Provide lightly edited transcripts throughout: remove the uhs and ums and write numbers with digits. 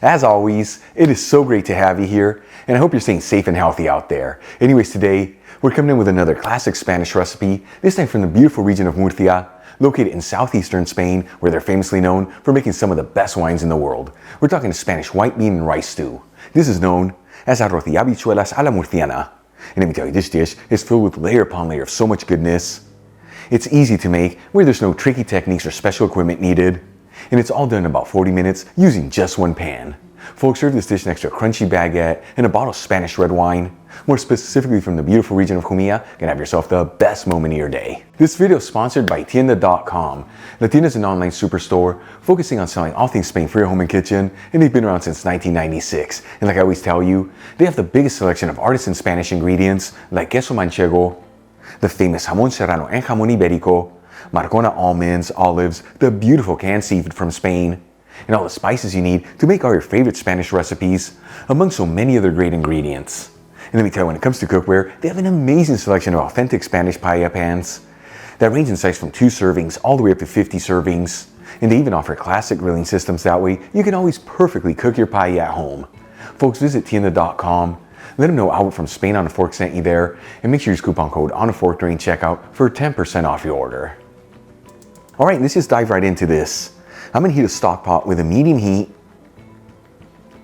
As always, it is so great to have you here, and I hope you're staying safe and healthy out there. Anyways, today, we're coming in with another classic Spanish recipe, this time from the beautiful region of Murcia, located in southeastern Spain, where they're famously known for making some of the best wines in the world. We're talking a Spanish white bean and rice stew. This is known as Arroz y Habichuelas a la Murciana. And let me tell you, this dish is filled with layer upon layer of so much goodness. It's easy to make, where there's no tricky techniques or special equipment needed. And it's all done in about 40 minutes using just one pan. Folks, serve this dish next to a crunchy baguette and a bottle of Spanish red wine. More specifically from the beautiful region of Jumilla, you can have yourself the best moment of your day. This video is sponsored by Tienda.com. La Tienda is an online superstore focusing on selling all things Spain for your home and kitchen, and they've been around since 1996. And like I always tell you, they have the biggest selection of artisan Spanish ingredients like queso manchego, the famous jamón serrano and jamón ibérico, Marcona almonds, olives, the beautiful canned seafood from Spain, and all the spices you need to make all your favorite Spanish recipes, among so many other great ingredients. And let me tell you, when it comes to cookware, they have an amazing selection of authentic Spanish paella pans that range in size from 2 servings all the way up to 50 servings. And they even offer classic grilling systems, that way you can always perfectly cook your paella at home. Folks, visit Tienda.com. Let them know Albert from Spain on a Fork sent you there, and make sure you use coupon code on a Fork during checkout for 10% off your order. Alright, let's just dive right into this. I'm going to heat a stock pot with a medium heat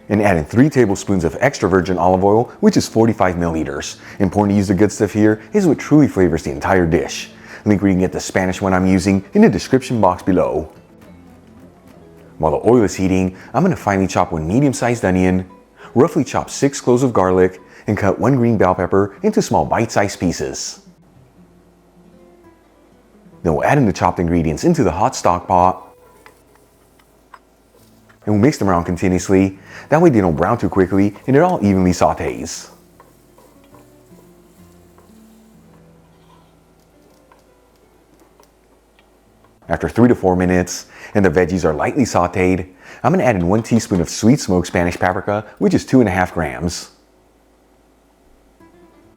and add in 3 tablespoons of extra virgin olive oil, which is 45 milliliters. Important to use the good stuff here is what truly flavors the entire dish. Link where you can get the Spanish one I'm using in the description box below. While the oil is heating, I'm going to finely chop 1 medium-sized onion, roughly chop 6 cloves of garlic, and cut 1 green bell pepper into small bite-sized pieces. Then we'll add in the chopped ingredients into the hot stock pot, and we'll mix them around continuously. That way they don't brown too quickly and it all evenly sautés. After 3 to 4 minutes and the veggies are lightly sautéed, I'm going to add in 1 teaspoon of sweet smoked Spanish paprika, which is 2.5 grams.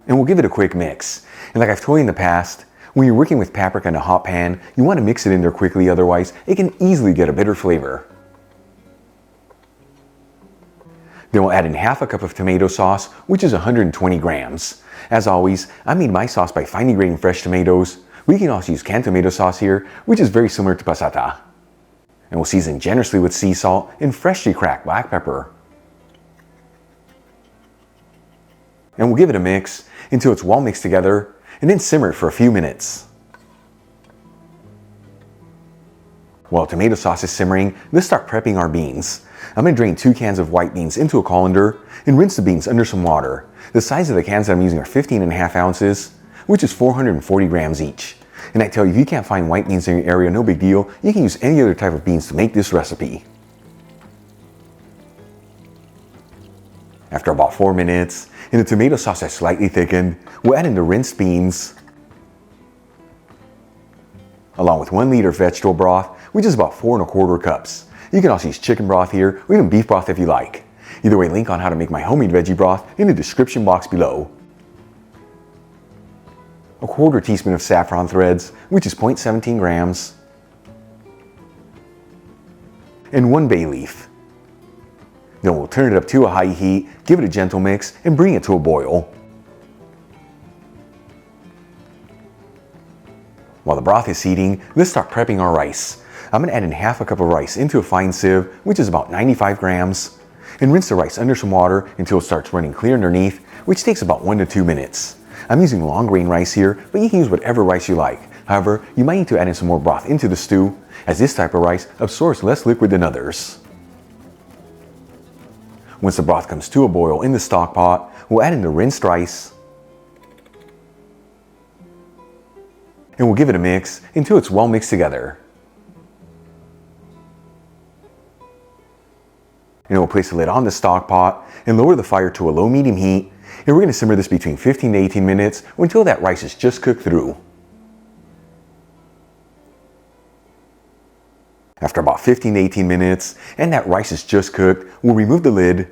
And we'll give it a quick mix. And like I've told you in the past, when you're working with paprika in a hot pan, you want to mix it in there quickly, otherwise it can easily get a bitter flavor. Then we'll add in half a cup of tomato sauce, which is 120 grams. As always, I made my sauce by finely grating fresh tomatoes. We can also use canned tomato sauce here, which is very similar to passata. And we'll season generously with sea salt and freshly cracked black pepper. And we'll give it a mix until it's well mixed together, and then simmer it for a few minutes. While tomato sauce is simmering, let's start prepping our beans. I'm going to drain 2 cans of white beans into a colander and rinse the beans under some water. The size of the cans that I'm using are 15.5 ounces, which is 440 grams each. And I tell you, if you can't find white beans in your area, no big deal. You can use any other type of beans to make this recipe. After about 4 minutes, and the tomato sauce has slightly thickened, we'll add in the rinsed beans, along with 1 liter of vegetable broth, which is about 4 1/4 cups. You can also use chicken broth here, or even beef broth if you like. Either way, link on how to make my homemade veggie broth in the description box below. A 1/4 teaspoon of saffron threads, which is 0.17 grams, and 1 bay leaf. Then we'll turn it up to a high heat, give it a gentle mix, and bring it to a boil. While the broth is heating, let's start prepping our rice. I'm going to add in half a cup of rice into a fine sieve, which is about 95 grams, and rinse the rice under some water until it starts running clear underneath, which takes about 1 to 2 minutes. I'm using long grain rice here, but you can use whatever rice you like. However, you might need to add in some more broth into the stew, as this type of rice absorbs less liquid than others. Once the broth comes to a boil in the stock pot, we'll add in the rinsed rice, and we'll give it a mix until it's well mixed together. And we'll place the lid on the stock pot and lower the fire to a low-medium heat, and we're going to simmer this between 15 to 18 minutes until that rice is just cooked through. After about 15 to 18 minutes, and that rice is just cooked, we'll remove the lid,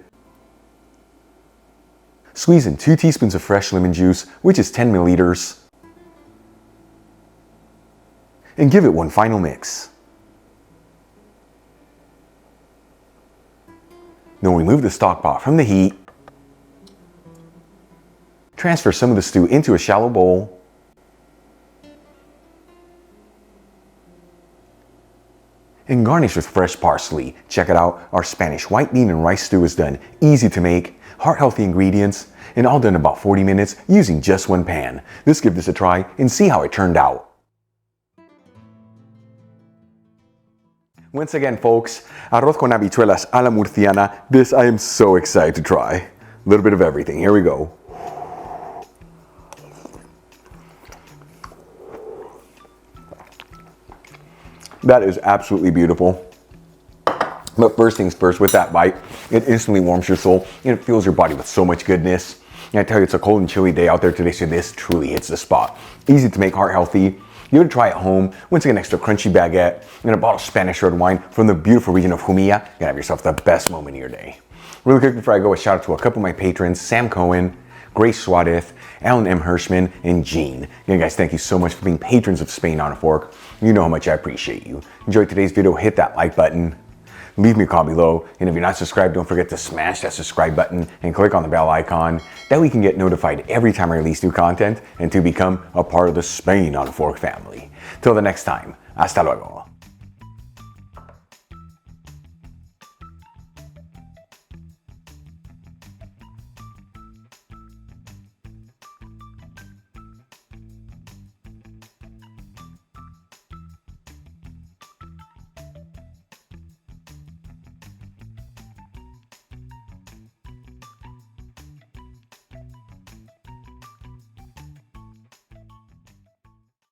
squeeze in 2 teaspoons of fresh lemon juice, which is 10 milliliters, and give it one final mix. Then we'll remove the stock pot from the heat. Transfer some of the stew into a shallow bowl. And garnish with fresh parsley. Check it out, our Spanish white bean and rice stew is done. Easy to make, heart-healthy ingredients, and all done in about 40 minutes using just one pan. Let's give this a try and see how it turned out. Once again, folks, arroz con habichuelas a la murciana. This I am so excited to try. A little bit of everything. Here we go. That is absolutely beautiful. But first things first, with that bite, it instantly warms your soul and it fills your body with so much goodness. And I tell you, it's a cold and chilly day out there today, so this truly hits the spot. Easy to make, heart healthy. Give it a try at home. Once again, extra crunchy baguette and a bottle of Spanish red wine from the beautiful region of Jumilla. You're gonna have yourself the best moment of your day. Really quick before I go, a shout out to a couple of my patrons, Sam Cohen, Grace Swadith, Alan M. Hirschman, and Jean. Again, guys, thank you so much for being patrons of Spain on a Fork. You know how much I appreciate you. Enjoyed today's video, hit that like button. Leave me a comment below, and if you're not subscribed, don't forget to smash that subscribe button and click on the bell icon. That way you can get notified every time I release new content and to become a part of the Spain on a Fork family. Till the next time, hasta luego.